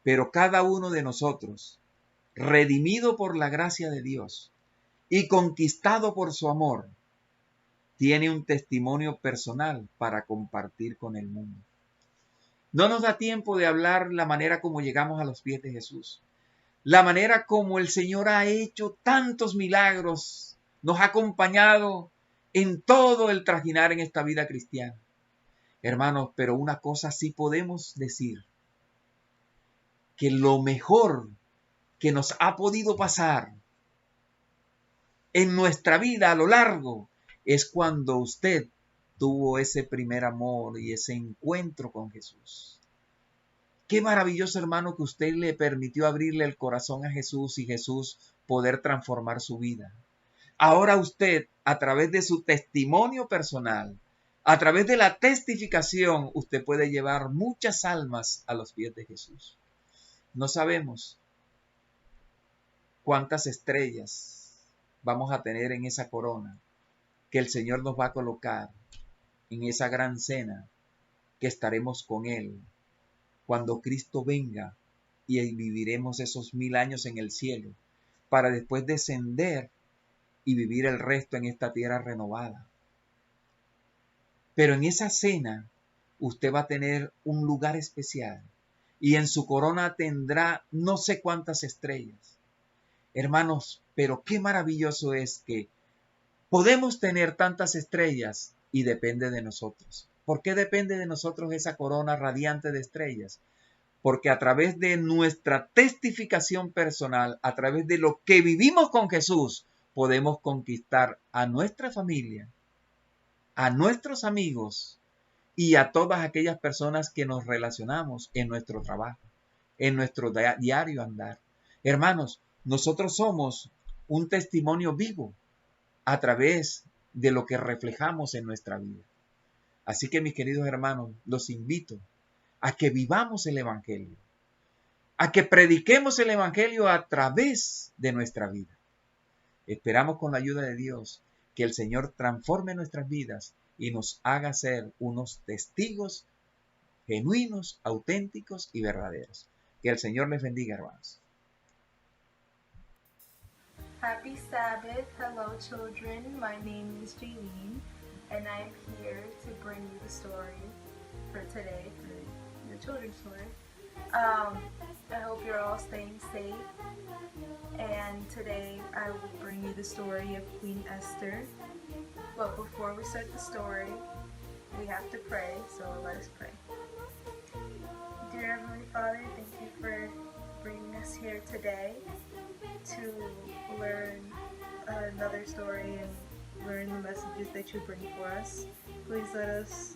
Pero cada uno de nosotros, redimido por la gracia de Dios y conquistado por su amor, tiene un testimonio personal para compartir con el mundo. No nos da tiempo de hablar la manera como llegamos a los pies de Jesús, la manera como el Señor ha hecho tantos milagros, nos ha acompañado en todo el trajinar en esta vida cristiana. Hermanos, pero una cosa sí podemos decir, que lo mejor que nos ha podido pasar en nuestra vida a lo largo es cuando usted tuvo ese primer amor y ese encuentro con Jesús. Qué maravilloso, hermano, que usted le permitió abrirle el corazón a Jesús y Jesús poder transformar su vida. Ahora usted, a través de su testimonio personal, a través de la testificación, usted puede llevar muchas almas a los pies de Jesús. No sabemos cuántas estrellas vamos a tener en esa corona que el Señor nos va a colocar en esa gran cena que estaremos con Él cuando Cristo venga y viviremos esos 1000 años en el cielo para después descender y vivir el resto en esta tierra renovada. Pero en esa cena usted va a tener un lugar especial y en su corona tendrá no sé cuántas estrellas. Hermanos, pero qué maravilloso es que podemos tener tantas estrellas y depende de nosotros. ¿Por qué depende de nosotros esa corona radiante de estrellas? Porque a través de nuestra testificación personal, a través de lo que vivimos con Jesús, podemos conquistar a nuestra familia, a nuestros amigos y a todas aquellas personas que nos relacionamos en nuestro trabajo, en nuestro diario andar. Hermanos, nosotros somos un testimonio vivo a través de lo que reflejamos en nuestra vida. Así que, mis queridos hermanos, los invito a que vivamos el Evangelio, a que prediquemos el Evangelio a través de nuestra vida. Esperamos con la ayuda de Dios que el Señor transforme nuestras vidas y nos haga ser unos testigos genuinos, auténticos y verdaderos. Que el Señor les bendiga, hermanos. Happy Sabbath. Hello, children. My name is Jaylene, and I'm here to bring you the story for today, for your children's story. I hope you're all staying safe, and today I will bring you the story of Queen Esther. But before we start the story, we have to pray, so let us pray. Dear Heavenly Father, thank you for bringing us here today to learn another story and learn the messages that you bring for us. Please let us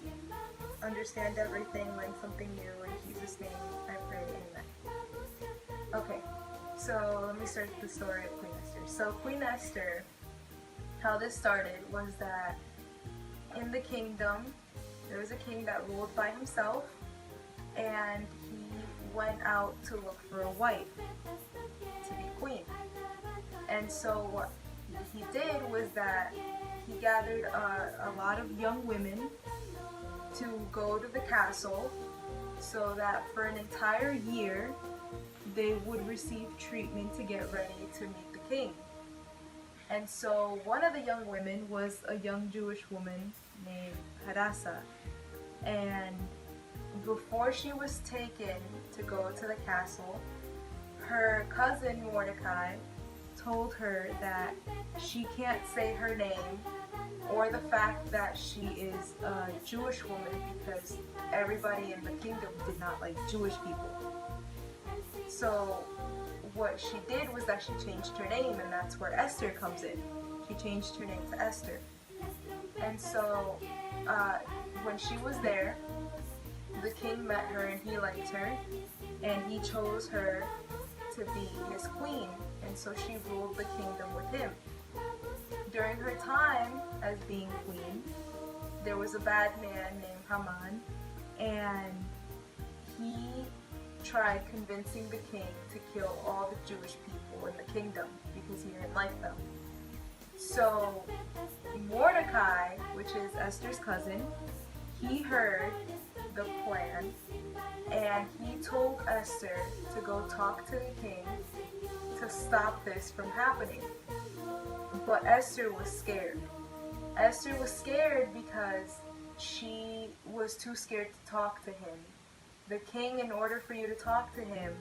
understand everything, learn something new. In Jesus' name I pray, amen. Okay, so let me start the story of Queen Esther. So Queen Esther, how this started was that in the kingdom, there was a king that ruled by himself, and he went out to look for a wife to be queen. And so what he did was that he gathered a lot of young women to go to the castle so that for an entire year they would receive treatment to get ready to meet the king. And so one of the young women was a young Jewish woman named Hadassah. And before she was taken to go to the castle, her cousin Mordecai told her that she can't say her name or the fact that she is a Jewish woman because everybody in the kingdom did not like Jewish people. So what she did was that she changed her name, and that's where Esther comes in. She changed her name to Esther. And so when she was there, the king met her and he liked her, and he chose her to be his queen, and so she ruled the kingdom with him. During her time as being queen, there was a bad man named Haman, and he tried convincing the king to kill all the Jewish people in the kingdom because he didn't like them. So Mordecai, which is Esther's cousin, he heard the plan, and he told Esther to go talk to the king to stop this from happening. But Esther was scared. Esther was scared because she was too scared to talk to him. The king, in order for you to talk to him,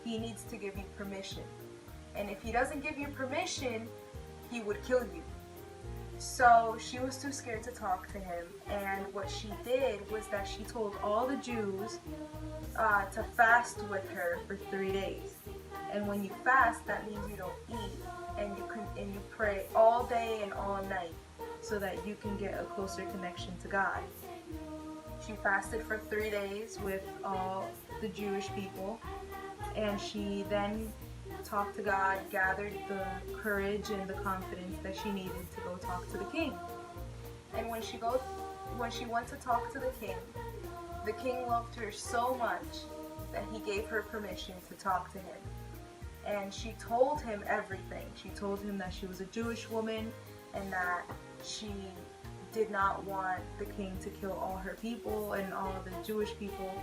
he needs to give you permission. And if he doesn't give you permission, he would kill you. So she was too scared to talk to him, and what she did was that she told all the Jews to fast with her for 3 days. And when you fast, that means you don't eat, and you pray all day and all night so that you can get a closer connection to God. She fasted for 3 days with all the Jewish people, and she then talked to God, gathered the courage and the confidence that she needed to go talk to the king. And when she went to talk to the king loved her so much that he gave her permission to talk to him. And she told him everything. She told him that she was a Jewish woman and that she did not want the king to kill all her people and all the Jewish people.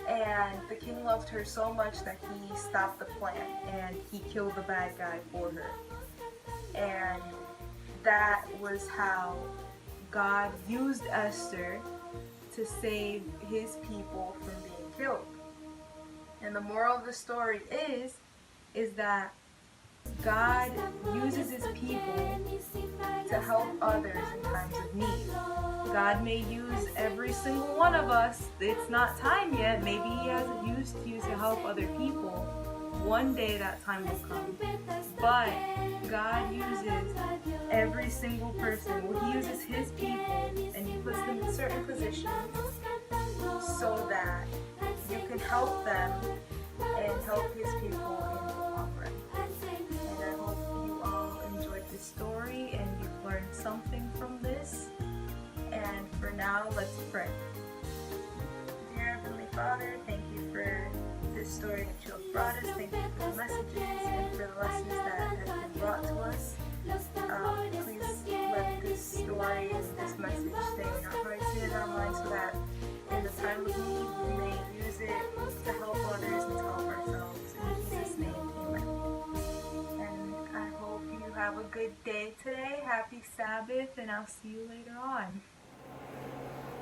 And the king loved her so much that he stopped the plan and he killed the bad guy for her. And that was how God used Esther to save his people from being killed. And the moral of the story is that God uses his people to help others in times of need. God may use every single one of us. It's not time yet. Maybe he hasn't used you to help other people. One day that time will come. But God uses every single person. Well, he uses his people and he puts them in certain positions so that you can help them and help his people in the long run. And I hope you all enjoyed this story and you've learned something from this. And for now, let's pray. Dear Heavenly Father, thank you for this story that you have brought us. Thank you for the messages and for the lessons that have been brought to us. Please let this story and this message stay in our hearts and in our minds so that in the time of need we may use it to help others and to help ourselves. In Jesus' name, amen. And I hope you have a good day today. Happy Sabbath, and I'll see you later on.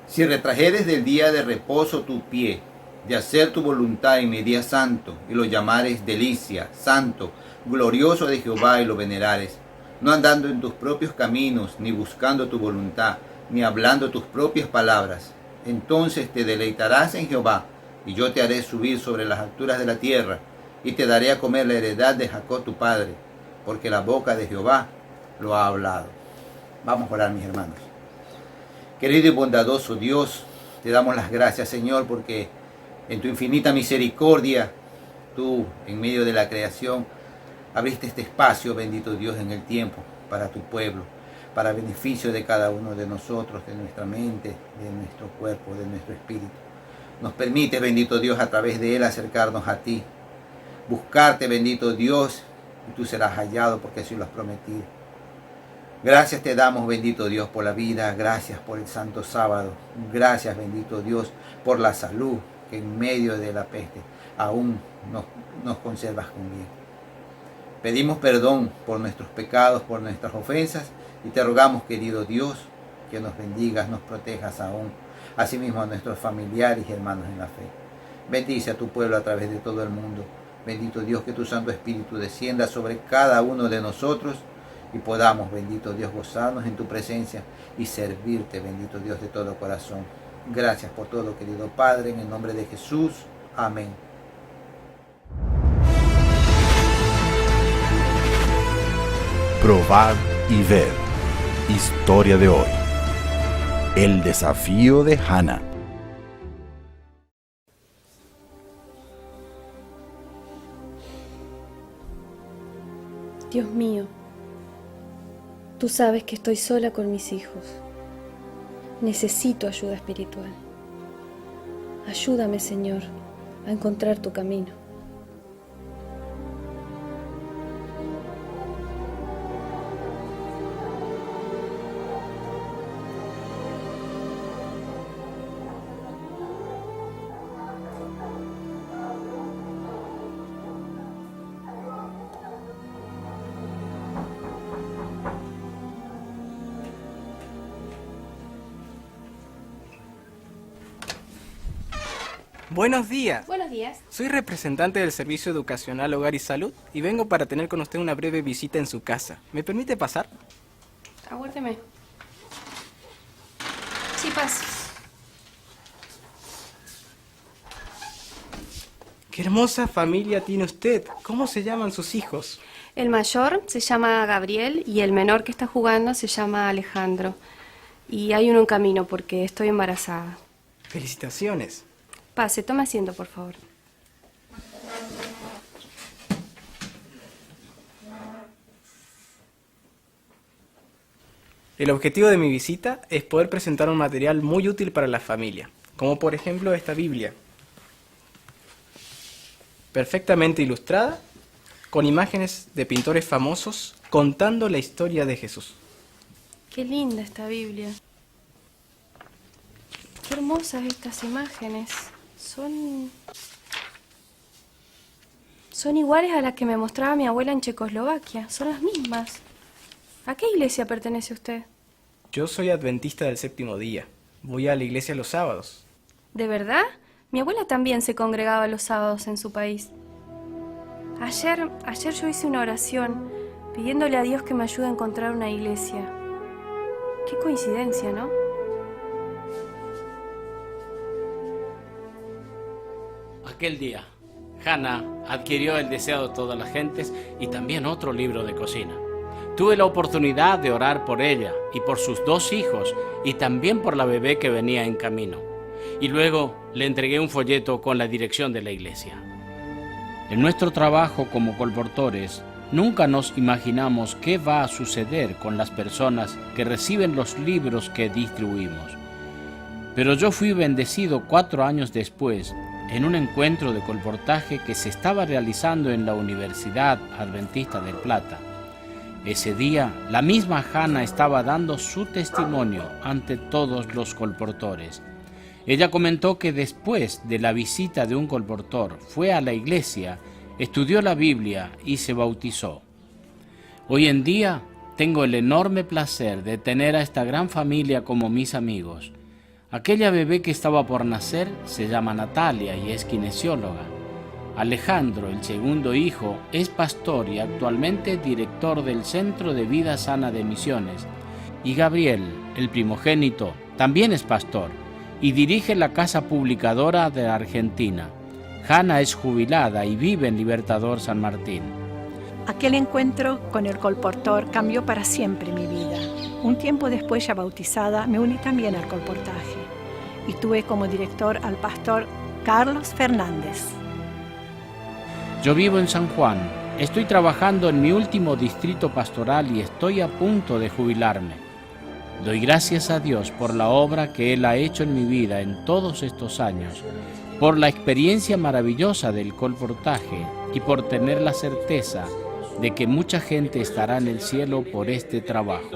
Si retrajeres del día de reposo tu pie, de hacer tu voluntad en mi día santo, y lo llamares delicia, santo, glorioso de Jehová, y lo venerares, no andando en tus propios caminos, ni buscando tu voluntad, ni hablando tus propias palabras, entonces te deleitarás en Jehová, y yo te haré subir sobre las alturas de la tierra, y te daré a comer la heredad de Jacob tu padre, porque la boca de Jehová lo ha hablado. Vamos a orar, mis hermanos. Querido y bondadoso Dios, te damos las gracias, Señor, porque en tu infinita misericordia, tú, en medio de la creación, abriste este espacio, bendito Dios, en el tiempo, para tu pueblo, para beneficio de cada uno de nosotros, de nuestra mente, de nuestro cuerpo, de nuestro espíritu. Nos permite, bendito Dios, a través de él acercarnos a ti, buscarte, bendito Dios, y tú serás hallado porque así lo has prometido. Gracias te damos, bendito Dios, por la vida, gracias por el santo sábado, gracias, bendito Dios, por la salud que en medio de la peste aún nos conservas con bien. Pedimos perdón por nuestros pecados, por nuestras ofensas, y te rogamos, querido Dios, que nos bendigas, nos protejas aún, asimismo a nuestros familiares y hermanos en la fe. Bendice a tu pueblo a través de todo el mundo. Bendito Dios, que tu Santo Espíritu descienda sobre cada uno de nosotros y podamos, bendito Dios, gozarnos en tu presencia y servirte, bendito Dios, de todo corazón. Gracias por todo, querido Padre, en el nombre de Jesús. Amén. Probar y ver. Historia de hoy. El desafío de Hannah. Dios mío, tú sabes que estoy sola con mis hijos. Necesito ayuda espiritual. Ayúdame, Señor, a encontrar tu camino. Buenos días. Buenos días. Soy representante del Servicio Educacional Hogar y Salud y vengo para tener con usted una breve visita en su casa. ¿Me permite pasar? Aguárdeme. Sí, pase. ¡Qué hermosa familia tiene usted! ¿Cómo se llaman sus hijos? El mayor se llama Gabriel y el menor que está jugando se llama Alejandro. Y hay uno en camino porque estoy embarazada. ¡Felicitaciones! Pase, toma asiento, por favor. El objetivo de mi visita es poder presentar un material muy útil para la familia, como por ejemplo esta Biblia, perfectamente ilustrada, con imágenes de pintores famosos contando la historia de Jesús. Qué linda esta Biblia. Qué hermosas estas imágenes. Son iguales a las que me mostraba mi abuela en Checoslovaquia. Son las mismas. ¿A qué iglesia pertenece usted? Yo soy adventista del séptimo día. Voy a la iglesia los sábados. ¿De verdad? Mi abuela también se congregaba los sábados en su país. Ayer yo hice una oración pidiéndole a Dios que me ayude a encontrar una iglesia. Qué coincidencia, ¿no? Aquel día, Hannah adquirió el deseo de todas las gentes y también otro libro de cocina. Tuve la oportunidad de orar por ella y por sus 2 hijos y también por la bebé que venía en camino. Y luego le entregué un folleto con la dirección de la iglesia. En nuestro trabajo como colportores, nunca nos imaginamos qué va a suceder con las personas que reciben los libros que distribuimos. Pero yo fui bendecido 4 años después en un encuentro de colportaje que se estaba realizando en la Universidad Adventista del Plata. Ese día, la misma Hannah estaba dando su testimonio ante todos los colportores. Ella comentó que después de la visita de un colportor fue a la iglesia, estudió la Biblia y se bautizó. Hoy en día tengo el enorme placer de tener a esta gran familia como mis amigos. Aquella bebé que estaba por nacer se llama Natalia y es kinesióloga. Alejandro, el segundo hijo, es pastor y actualmente director del Centro de Vida Sana de Misiones. Y Gabriel, el primogénito, también es pastor y dirige la Casa Publicadora de Argentina. Hannah es jubilada y vive en Libertador San Martín. Aquel encuentro con el colportor cambió para siempre mi vida. Un tiempo después, ya bautizada, me uní también al colportaje y tuve como director al pastor Carlos Fernández. Yo vivo en San Juan, estoy trabajando en mi último distrito pastoral y estoy a punto de jubilarme. Doy gracias a Dios por la obra que Él ha hecho en mi vida en todos estos años, por la experiencia maravillosa del colportaje y por tener la certeza de que mucha gente estará en el cielo por este trabajo.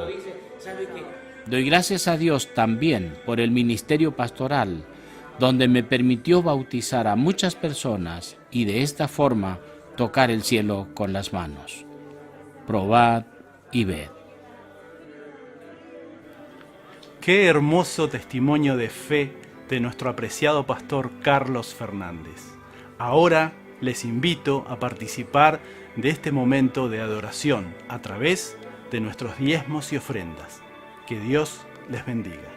Doy gracias a Dios también por el ministerio pastoral, donde me permitió bautizar a muchas personas y de esta forma tocar el cielo con las manos. Probad y ved. Qué hermoso testimonio de fe de nuestro apreciado pastor Carlos Fernández. Ahora les invito a participar de este momento de adoración a través de nuestros diezmos y ofrendas. Que Dios les bendiga.